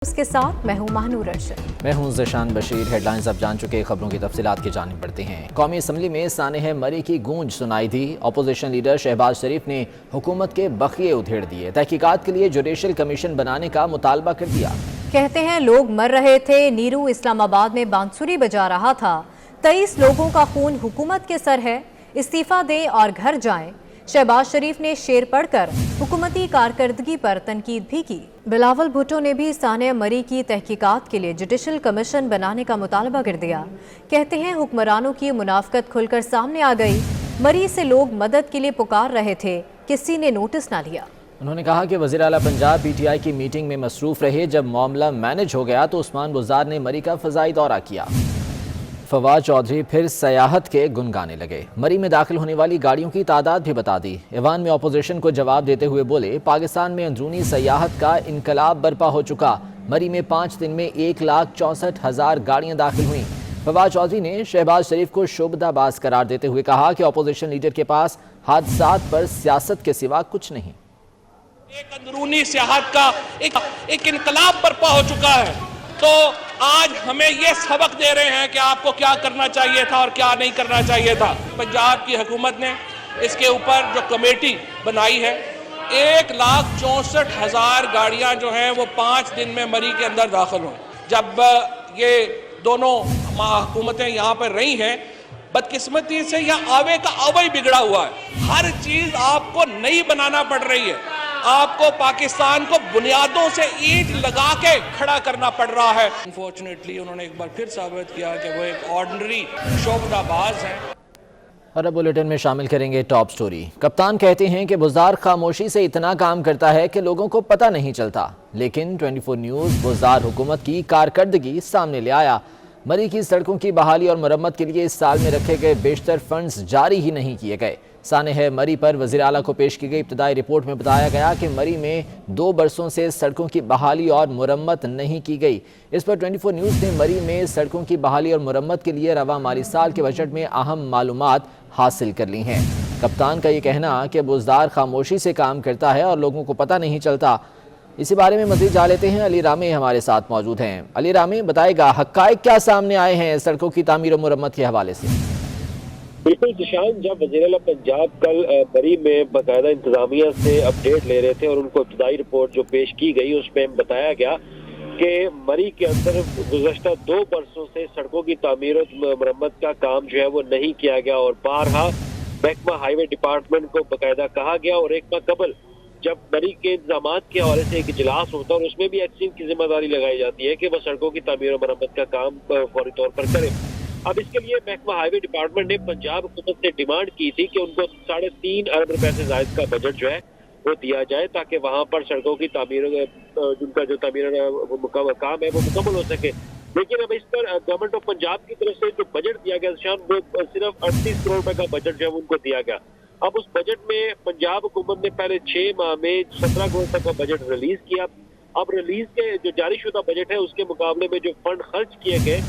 اس کے ساتھ میں ہوں مہنور ارشد۔ میں ہوں ذیشان بشیر۔ ہیڈلائنز اب جان چکے، خبروں کی تفصیلات کی جانب بڑھتے ہیں۔ قومی اسمبلی میں سانحہ مری کی گونج سنائی دی۔ اپوزیشن لیڈر شہباز شریف نے حکومت کے بخیے ادھیڑ دیے، تحقیقات کے لیے جوڈیشل کمیشن بنانے کا مطالبہ کر دیا۔ کہتے ہیں لوگ مر رہے تھے، نیرو اسلام آباد میں بانسری بجا رہا تھا، 23 لوگوں کا خون حکومت کے سر ہے، استعفیٰ دیں اور گھر جائیں۔ شہباز شریف نے شعر پڑھ کر حکومتی کارکردگی پر تنقید بھی کی۔ بلاول بھٹو نے بھی سانحہ مری کی تحقیقات کے لیے جوڈیشل کمیشن بنانے کا مطالبہ کر دیا۔ کہتے ہیں حکمرانوں کی منافقت کھل کر سامنے آ گئی، مری سے لوگ مدد کے لیے پکار رہے تھے، کسی نے نوٹس نہ لیا۔ انہوں نے کہا کہ وزیر اعلیٰ پنجاب پی ٹی آئی کی میٹنگ میں مصروف رہے، جب معاملہ مینج ہو گیا تو عثمان بزدار نے مری کا فضائی دورہ کیا۔ فواد چودھری پھر سیاحت کے گن گانے لگے، مری میں داخل ہونے والی گاڑیوں کی تعداد بھی بتا دی۔ ایوان میں اپوزیشن کو جواب دیتے ہوئے بولے، پاکستان میں اندرونی سیاحت کا انقلاب برپا ہو چکا، مری میں 5 دن میں 1,64,000 گاڑیاں داخل ہوئیں۔ فواد چودھری نے شہباز شریف کو شعبدہ باز قرار دیتے ہوئے کہا کہ اپوزیشن لیڈر کے پاس حادثات پر سیاست کے سوا کچھ نہیں۔ ایک اندرونی سیاحت کا ایک انقلاب برپا ہو چکا ہے، تو آج ہمیں یہ سبق دے رہے ہیں کہ آپ کو کیا کرنا چاہیے تھا اور کیا نہیں کرنا چاہیے تھا۔ پنجاب کی حکومت نے اس کے اوپر جو کمیٹی بنائی ہے، 1,64,000 گاڑیاں جو ہیں وہ 5 دن میں مری کے اندر داخل ہوں۔ جب یہ دونوں حکومتیں یہاں پر رہی ہیں، بدقسمتی سے یہ آوے کا آوے ہی بگڑا ہوا ہے، ہر چیز آپ کو نئی بنانا پڑ رہی ہے، آپ کو پاکستان کو بنیادوں سے اینٹ لگا کے کھڑا کرنا پڑ رہا ہے۔ انفارچونیٹلی انہوں نے ایک بار پھر ثابت کیا کہ وہ ایک آرڈنری شعبدہ باز ہیں۔ اور اب بلیٹن میں شامل کریں گے ٹاپ سٹوری۔ کپتان کہتے ہیں کہ بزدار خاموشی سے اتنا کام کرتا ہے کہ لوگوں کو پتہ نہیں چلتا، لیکن 24 نیوز بزدار حکومت کی کارکردگی سامنے لے آیا۔ مری کی سڑکوں کی بحالی اور مرمت کے لیے اس سال میں رکھے گئے بیشتر فنڈز جاری ہی نہیں کیے گئے۔ سانحہ مری پر وزیر اعلیٰ کو پیش کی گئی ابتدائی رپورٹ میں بتایا گیا کہ مری میں 2 برسوں سے سڑکوں کی بحالی اور مرمت نہیں کی گئی۔ اس پر 24 نیوز نے مری میں سڑکوں کی بحالی اور مرمت کے لیے رواں مالی سال کے بجٹ میں اہم معلومات حاصل کر لی ہیں۔ کپتان کا یہ کہنا کہ بزدار خاموشی سے کام کرتا ہے اور لوگوں کو پتہ نہیں چلتا، اسی بارے میں مزید جان لیتے ہیں۔ علی رامی ہمارے ساتھ موجود ہیں۔ علی رامی، بتائے گا حقائق کیا سامنے آئے ہیں سڑکوں کی تعمیر و مرمت کے حوالے سے؟ بالکل ذیشان، جب وزیر اعلیٰ پنجاب کل مری میں باقاعدہ انتظامیہ سے اپڈیٹ لے رہے تھے اور ان کو ابتدائی رپورٹ جو پیش کی گئی اس میں بتایا گیا کہ مری کے اندر گزشتہ 2 برسوں سے سڑکوں کی تعمیر و مرمت کا کام جو ہے وہ نہیں کیا گیا، اور بارہا محکمہ ہائی وے ڈپارٹمنٹ کو باقاعدہ کہا گیا، اور ایک ماہ قبل جب مری کے انتظامات کے حوالے سے ایک اجلاس ہوتا ہے اور اس میں بھی ایکسیم کی ذمہ داری لگائی جاتی ہے کہ وہ سڑکوں کی تعمیر و مرمت کا کام فوری طور پر کرے۔ اب اس کے لیے محکمہ ہائی وے ڈپارٹمنٹ نے پنجاب حکومت سے ڈیمانڈ کی تھی کہ ان کو 3.5 ارب روپے سے زائد کا بجٹ جو ہے وہ دیا جائے تاکہ وہاں پر سڑکوں کی تعمیر، جن کا جو تعمیر کام ہے وہ مکمل ہو سکے۔ لیکن اب اس پر گورنمنٹ آف پنجاب کی طرف سے جو بجٹ دیا گیا شان، وہ صرف 38 کروڑ روپے کا بجٹ جو ہے ان کو دیا گیا۔ اب اس بجٹ میں پنجاب حکومت نے پہلے 6 ماہ میں 17 کروڑ تک کا بجٹ ریلیز کیا۔ اب ریلیز کے جو جاری شدہ بجٹ ہے اس کے مقابلے میں جو فنڈ خرچ کیے گئے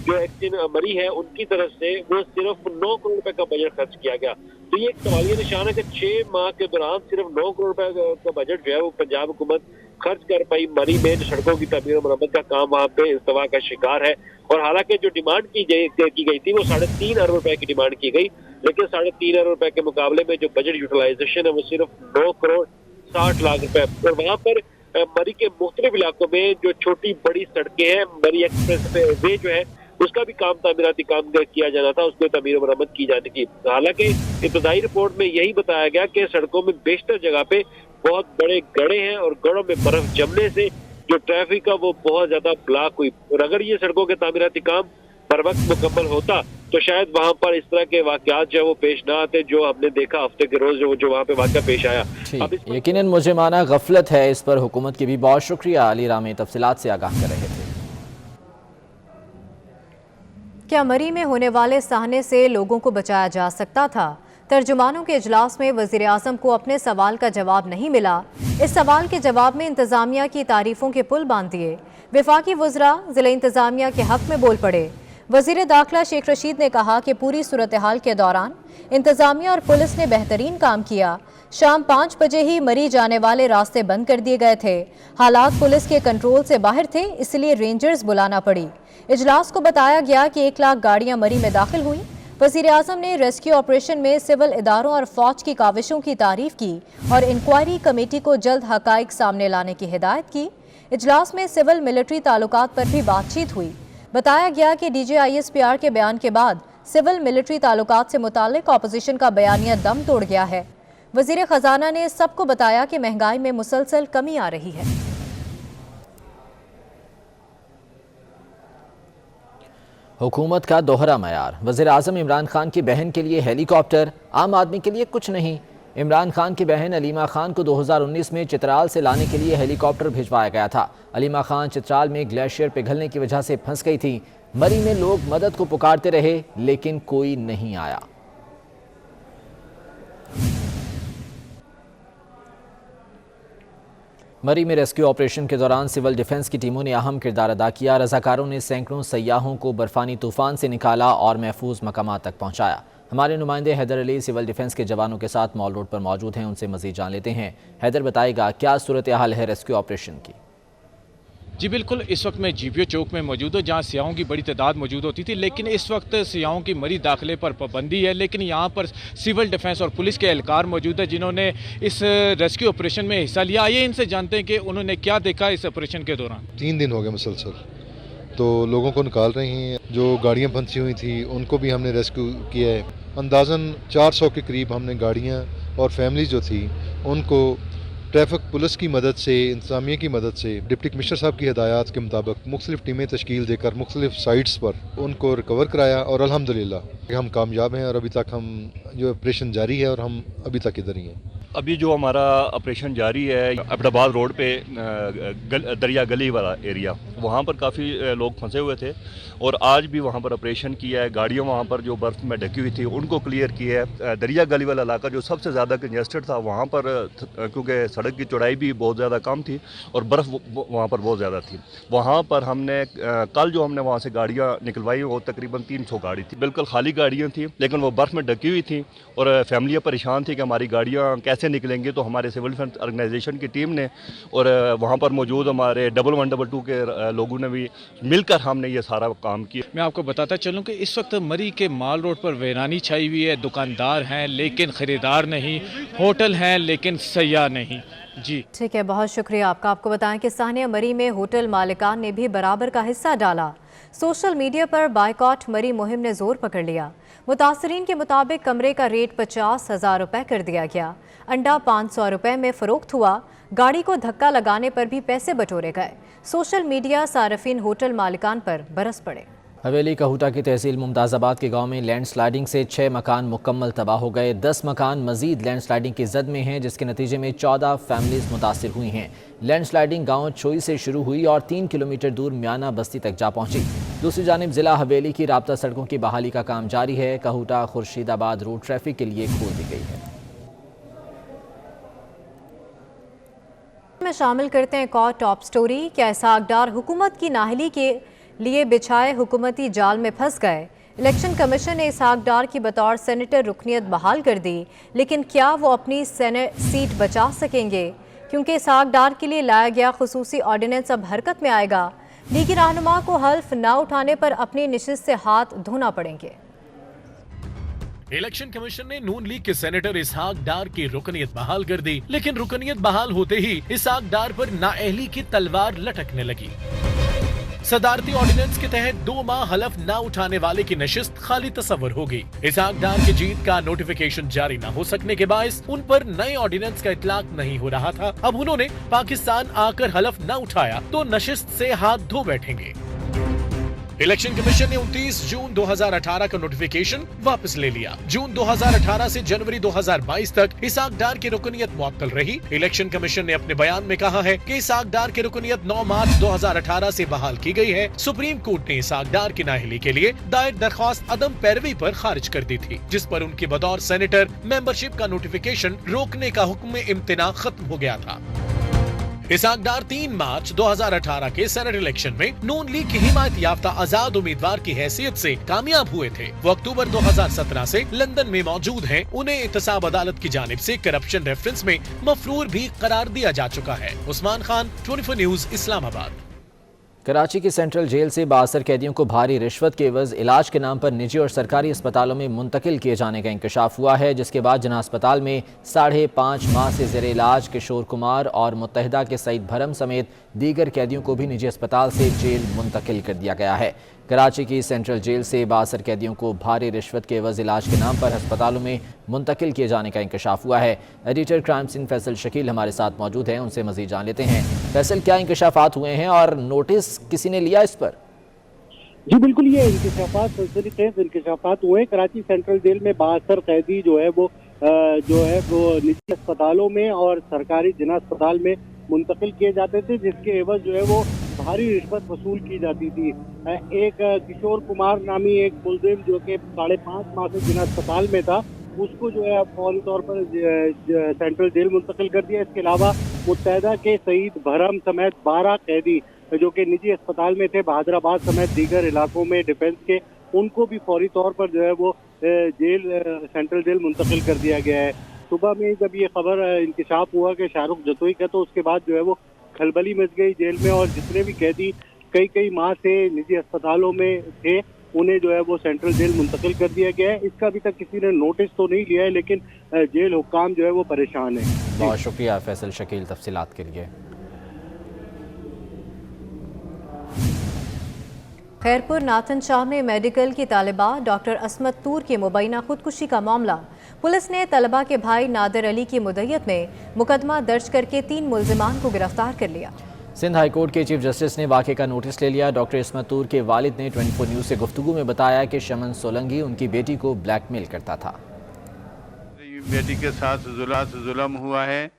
جو ایکسن مری ہے ان کی طرف سے وہ صرف 9 کروڑ روپے کا بجٹ خرچ کیا گیا۔ تو یہ ایک سوالیہ نشان ہے کہ 6 ماہ کے دوران صرف 9 کروڑ روپے کا بجٹ جو ہے وہ پنجاب حکومت خرچ کر پائی مری میں جو سڑکوں کی تعمیر و مرمت کا کام وہاں پہ التوا کا شکار ہے۔ اور حالانکہ جو ڈیمانڈ کی گئی تھی وہ 3.5 ارب روپے کی ڈیمانڈ کی گئی، لیکن 3.5 ارب روپے کے مقابلے میں جو بجٹ یوٹیلائزیشن ہے وہ صرف 9 کروڑ 60 لاکھ روپے۔ اور وہاں پر مری کے مختلف علاقوں میں جو چھوٹی بڑی سڑکیں ہیں، مری ایکسپریس وے جو ہے اس کا بھی کام تعمیراتی کام کیا جانا تھا، اس کو تعمیر و مرمت کی جاتی تھی۔ حالانکہ ابتدائی رپورٹ میں یہی بتایا گیا کہ سڑکوں میں بیشتر جگہ پہ بہت بڑے گڑھے ہیں اور گڑھوں میں برف جمنے سے جو ٹریفک کا وہ بہت زیادہ بلاک ہوئی، اور اگر یہ سڑکوں کے تعمیراتی کام بر وقت مکمل ہوتا تو شاید وہاں پر اس طرح کے واقعات جو ہے وہ پیش نہ آتے جو ہم نے دیکھا ہفتے کے روز جو وہاں پہ واقعہ پیش آیا۔ یقیناً مجھے مانا غفلت ہے اس پر، حکومت کی بھی بہت شکریہ۔ علی رامی تفصیلات سے آگاہ کر رہے تھے۔ کیا مری میں ہونے والے سانحے سے لوگوں کو بچایا جا سکتا تھا؟ ترجمانوں کے اجلاس میں وزیر اعظم کو اپنے سوال کا جواب نہیں ملا۔ اس سوال کے جواب میں انتظامیہ کی تعریفوں کے پل باندھ دیے۔ وفاقی وزراء ضلع انتظامیہ کے حق میں بول پڑے۔ वजीर दाखिला शेख रशीद ने कहा कि पूरी सूरत-ए-हाल के दौरान इंतजामिया और पुलिस ने बेहतरीन काम किया। शाम 5 बजे ही मरी जाने वाले रास्ते बंद कर दिए गए थे। हालात पुलिस के कंट्रोल से बाहर थे, इसलिए रेंजर्स बुलाना पड़ी। इजलास को बताया गया कि 1 लाख गाड़ियां मरी में दाखिल हुई। वज़ीर आज़म ने रेस्क्यू ऑपरेशन में सिविल इदारों और फौज की काविशों की तारीफ की और इंक्वायरी कमेटी को जल्द हकाइक सामने लाने की हिदायत की। इजलास में सिविल मिलिट्री ताल्लुकात पर भी बातचीत हुई। बताया गया कि DGISPR के बयान के बाद सिविल मिलिट्री ताल्लुकात से मुताल्लिक अपोजिशन का बयानिया दम तोड़ गया है। वज़ीर ख़जाना ने सबको बताया कि महंगाई में मुसलसल कमी आ रही है। हुकूमत का दोहरा मयार। वज़ीर आज़म इमरान खान की बहन के लिए हेलीकॉप्टर, आम आदमी के लिए कुछ नहीं। इमरान खान की बहन अलीमा खान को 2019 में चित्राल से लाने के लिए हेलीकॉप्टर भिजवाया गया था। अलीमा खान चित्राल में ग्लेशियर पिघलने की वजह से फंस गई थी। मरी में लोग मदद को पुकारते रहे, लेकिन कोई नहीं आया। मरी में रेस्क्यू ऑपरेशन के दौरान सिविल डिफेंस की टीमों ने अहम किरदार अदा किया। रज़ाकारों ने सैकड़ों सयाहों को बर्फानी तूफान से निकाला और महफूज मकामात तक पहुंचाया। हमारे नुमाइंदे हैदर अली सिविल डिफेंस के जवानों के साथ मॉल रोड पर मौजूद हैं, उनसे मजीद जान लेते हैं। हैदर, बताएगा क्या सूरत हाल है रेस्क्यू ऑपरेशन की? जी बिल्कुल, इस वक्त मैं GPO चौक में मौजूद हूँ, जहाँ सियाहों की बड़ी तादाद मौजूद होती थी, लेकिन इस वक्त सियाहों की मरी दाखिले पर पाबंदी है। लेकिन यहाँ पर सिविल डिफेंस और पुलिस के एहलकार मौजूद है जिन्होंने इस रेस्क्यू ऑपरेशन में हिस्सा लिया। आइए इनसे जानते हैं कि उन्होंने क्या देखा इस ऑपरेशन के दौरान। 3 दिन हो गए मुसलसल, तो लोगों को निकाल रहे हैं। जो गाड़ियाँ फंसी हुई थी उनको भी हमने रेस्क्यू किया है। अंदाज़न 400 के करीब हमने गाड़ियाँ और फैमिली जो थी उनको ट्रैफिक पुलिस की मदद से, इंतजामिया की मदद से, डिप्टी कमिश्नर साहब की हिदायत के मुताबिक मुख्तलिफ टीमें तश्कील देकर मुख्तलिफ साइट्स पर उनको रिकवर कराया और अल्हम्दुलिल्लाह हम कामयाब हैं और अभी तक हम जो ऑपरेशन जारी है और हम अभी तक इधर ही हैं। अभी जो हमारा ऑपरेशन जारी है अब्दाबाद रोड पे दरिया गली वाला एरिया, वहाँ पर काफ़ी लोग फंसे हुए थे और आज भी वहाँ पर ऑपरेशन किया है। गाड़ियाँ वहाँ पर जो बर्फ़ में ढकी हुई थी उनको क्लियर किया है। दरिया गली वाला इलाका जो सबसे ज़्यादा कंजेस्टेड था, वहाँ पर क्योंकि सड़क की चौड़ाई भी बहुत ज़्यादा कम थी और बर्फ़ वहाँ पर बहुत ज़्यादा थी, वहाँ पर हमने कल जो हमने वहाँ से गाड़ियाँ निकलवाई वो तकरीबन 300 गाड़ी थी। बिल्कुल खाली गाड़ियाँ थी, लेकिन वो बर्फ़ में ढकी हुई थी और फैमिलियाँ परेशान थी कि हमारी गाड़ियाँ कैसे निकलेंगे। तो हमारे सिविल डिफेंस ऑर्गेनाइजेशन की टीम ने और वहाँ पर मौजूद हमारे 1122 के लोगों ने भी मिलकर हमने ये सारा काम किया। मैं आपको बताता चलूँ कि इस वक्त मरी के माल रोड पर वीरानी छाई हुई है। दुकानदार हैं लेकिन ख़रीदार नहीं, होटल हैं लेकिन सयाह नहीं। जी ठीक है, बहुत शुक्रिया आपका। आपको बताएं कि सानिया मरी में होटल मालिकान ने भी बराबर का हिस्सा डाला। सोशल मीडिया पर बायकॉट मरी मुहिम ने जोर पकड़ लिया। मुतासरीन के मुताबिक कमरे का रेट 50,000 रुपये कर दिया गया। अंडा 500 रुपये में फ़रोख्त हुआ। गाड़ी को धक्का लगाने पर भी पैसे बटोरे गए। सोशल मीडिया सार्फिन होटल मालिकान पर बरस पड़े। हवेली कहूटा की तहसील मुमताज़ाबाद के गांव में लैंडस्लाइडिंग से 6 मकान मुकम्मल तबाह हो गए। 10 मकान मजीद लैंडस्लाइडिंग की जद में हैं, जिसके नतीजे में 14 फैमिलीज मुतासिर हुई हैं। लैंडस्लाइडिंग गांव छोई से शुरू हुई और 3 किलोमीटर दूर म्याना बस्ती तक जा पहुंची। दूसरी जानिब जिला हवेली की राब्ता सड़कों की बहाली का काम जारी है। कहूटा खुर्शीदाबाद रोड ट्रैफिक के लिए खोल दी गई है। में शामिल करते हैं एक और टॉप स्टोरी। क्या इसहाक डार हुकूमत की नाहली के लिए बिछाए हुकूमती जाल में फंस गए? इलेक्शन कमीशन ने इसहाक डार की बतौर सेनेटर रुकनियत बहाल कर दी, लेकिन क्या वो अपनी सेनेट सीट बचा सकेंगे? क्योंकि इसहाक डार के लिए लाया गया खुसूसी ऑर्डिनेंस अब हरकत में आएगा। लीगी रहनुमा को हल्फ न उठाने पर अपनी नशिस्त से हाथ धोना पड़ेंगे। इलेक्शन कमीशन ने नून लीग के सेनेटर इसहाक डार की रुकनियत बहाल कर दी, लेकिन रुकनियत बहाल होते ही इसहाक डार पर नाअहली की तलवार लटकने लगी। सदारती ऑर्डिनेंस के तहत 2 माह हलफ न उठाने वाले की नशिस्त खाली तस्वर होगी। इसहाक डार की जीत का नोटिफिकेशन जारी न हो सकने के बायस उन पर नए ऑर्डिनेंस का इतलाक नहीं हो रहा था। अब उन्होंने पाकिस्तान आकर हलफ न उठाया तो नशिस्त से हाथ धो बैठेंगे। इलेक्शन कमीशन ने 29 जून 2018 का नोटिफिकेशन वापस ले लिया। जून 2018 से जनवरी 2022 तक इसहाक डार की रुकनियत मुअत्तल रही। इलेक्शन कमीशन ने अपने बयान में कहा है कि इसहाक डार की रुकनियत 9 मार्च 2018 से बहाल की गई है। सुप्रीम कोर्ट ने इसहाक डार की नाअहली के लिए दायर दरख्वास्त अदम पैरवी पर खारिज कर दी थी, जिस पर उनकी बतौर सेनेटर मेंबरशिप का नोटिफिकेशन रोकने का हुक्म इम्तिना खत्म हो गया था। इसहाक डार 3 मार्च 2018 के सेनेट इलेक्शन में नून लीग की हिमायत याफ्ता आजाद उम्मीदवार की हैसियत से कामयाब हुए थे। वो अक्टूबर 2017 से लंदन में मौजूद हैं। उन्हें एहतसाब अदालत की जानिब से करप्शन रेफरेंस में मफरूर भी करार दिया जा चुका है। उस्मान खान, 24 न्यूज, इस्लामाबाद। कराची की सेंट्रल जेल से 62 कैदियों को भारी रिश्वत के एवज इलाज के नाम पर निजी और सरकारी अस्पतालों में मुंतकिल किए जाने का इंकशाफ हुआ है, जिसके बाद जना अस्पताल में 5.5 माह से ज़ेर इलाज किशोर कुमार और मुत्तहिदा के सईद भरम समेत दीगर कैदियों को भी निजी अस्पताल से जेल मुंतकिल कर दिया गया है। कराची की सेंट्रल जेल से 62 कैदियों को भारी रिश्वत के एवज इलाज के नाम पर अस्पतालों में मुंतकिल किए जाने का इंकशाफ हुआ है। Editor crime scene Faisal Shakeel हमारे साथ मौजूद हैं, उनसे मजीद जान लेते हैं। फैसल, क्या इंकशाफात हुए हैं और नोटिस किसी ने लिया इस पर? जी बिल्कुल, ये इंकशाफात हुए। कराची सेंट्रल जेल में 62 कैदी जो है वो निजी अस्पतालों में और सरकारी जिना अस्पताल में मुंतकिल किए जाते थे, जिसके एवज जो है वो भारी रिश्वत वसूल की जाती थी। एक किशोर कुमार नामी एक मुलजिम जो कि 5.5 माह से जिना अस्पताल में था, उसको जो है फौरी तौर पर सेंट्रल जेल मुंतकिल कर दिया। इसके अलावा मुत्तहिदा के सईद भरम समेत 12 कैदी जो कि निजी अस्पताल में थे, बहादुराबाद समेत दीगर इलाकों में डिफेंस के, उनको भी फौरी तौर पर जो है वो सेंट्रल जेल मुंतकिल कर दिया गया है। सुबह में जब ये खबर इंकशाफ हुआ कि शाहरुख जतोई का, तो उसके बाद जो है वो खलबली मच गई जेल में, और जितने भी कैदी कई माह से निजी अस्पतालों में थे, उन्हें जो है वो सेंट्रल जेल मुंतकिल कर दिया गया है। इसका अभी तक किसी ने नोटिस तो नहीं लिया है, लेकिन जेल हुक्काम जो है वो परेशान है। बहुत शुक्रिया फैसल शकील तफसीलात के लिए। खैरपुर नाथन शाह में मेडिकल की तालिबा डॉक्टर असमत तूर की मुबैना खुदकुशी का मामला। पुलिस ने तलबा के भाई नादिर अली की मुद्दत में मुकदमा दर्ज करके 3 मुल्जिमान को गिरफ्तार कर लिया। सिंध हाई कोर्ट के चीफ जस्टिस ने वाक़े का नोटिस ले लिया। डॉक्टर असमत तूर के वालिद ने 24 न्यूज़ से गुफ्तगू में बताया कि शमन सोलंगी उनकी बेटी को ब्लैकमेल करता था। बेटी के साथ जुल्म हुआ है।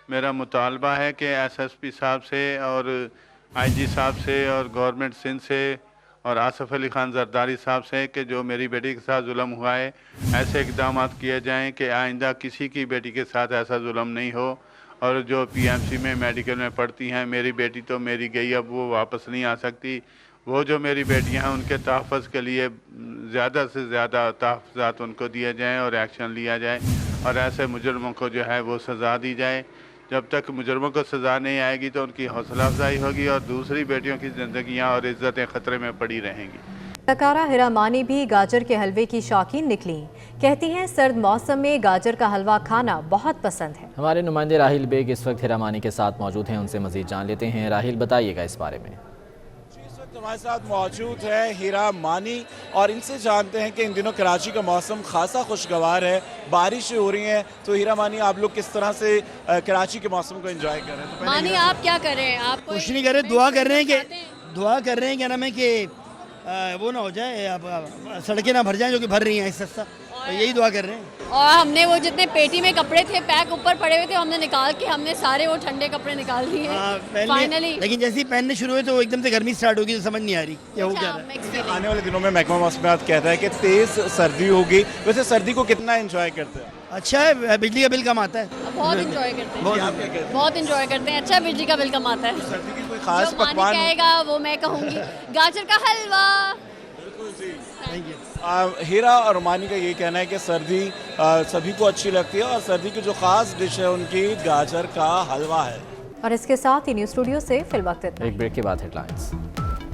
मेरा मुतालबा है कि SSP साहब से और IG साहब से और गवर्नमेंट सिंध से और आसिफ अली खान जरदारी साहब से कि जो मेरी बेटी के साथ जुल्म हुआ है, ऐसे इकदाम किए जाएं कि आइंदा किसी की बेटी के साथ ऐसा जुल्म नहीं हो। और जो PMC में मेडिकल में पढ़ती हैं, मेरी बेटी तो मेरी गई, अब वो वापस नहीं आ सकती। वो जो मेरी बेटियां हैं, उनके तहफ़्फ़ुज़ के लिए ज़्यादा से ज़्यादा तहफ़्फ़ुज़ात उनको दिए जाएँ और एक्शन लिया जाए, और ऐसे मुजरमों को जो है वो सज़ा दी जाए। जब तक मुजरमों को सज़ा नहीं आएगी तो उनकी हौसला अफजाई होगी और दूसरी बेटियों की ज़िंदगियाँ और इज़्ज़तें ख़तरे में पड़ी रहेंगी। अदाकारा हिरा मानी भी गाजर के हलवे की शौकीन निकली। कहती हैं सर्द मौसम में गाजर का हलवा खाना बहुत पसंद है। हमारे नुमाइंदे राहिल बेग इस वक्त हिरा मानी के साथ मौजूद हैं, उनसे मजीद जान लेते हैं। राहिल, बताइएगा इस बारे में। हमारे साथ मौजूद है हीरा मानी और इनसे जानते हैं कि इन दिनों कराची का मौसम खासा खुशगवार है, बारिशें हो रही हैं, तो हीरा मानी आप लोग किस तरह से कराची के मौसम को एंजॉय कर रहे हैं? तो मानी आप क्या कर रहे हैं? आप कुछ नहीं कर रहे, दुआ कर रहे हैं क्या नाम है कि वो ना हो जाए, अब सड़कें ना भर जाएं जो कि भर रही हैं सस्ता, तो यही दुआ कर रहे हैं। और हमने वो जितने पेटी में कपड़े थे पैक ऊपर पड़े हुए थे, हमने निकाल के हमने सारे वो ठंडे कपड़े निकाल दिए फाइनली। लेकिन जैसे ही पहनने शुरू हुए तो एकदम से गर्मी स्टार्ट होगी, तो समझ नहीं आ रही क्या हो क्या रहा है। आने वाले दिनों में महकमा मौसमियात कहता है कि तेज सर्दी होगी। वैसे सर्दी को कितना एंजॉय करते हैं? अच्छा है, बिजली का बिल कम आता है, बहुत एंजॉय करते हैं, बहुत एंजॉय करते हैं। अच्छा, बिजली का बिल कम आता है। सर्दी की कोई खास पकवान कहेगा वो मैं कहूँगी गाजर का हलवा। हीरा और मानी का ये कहना है कि सर्दी सभी को अच्छी लगती है और सर्दी की जो खास डिश है उनकी गाजर का हलवा है। और इसके साथ ही न्यूज़ स्टूडियो से फिल वक्त एक ब्रेक के बाद हेडलाइंस।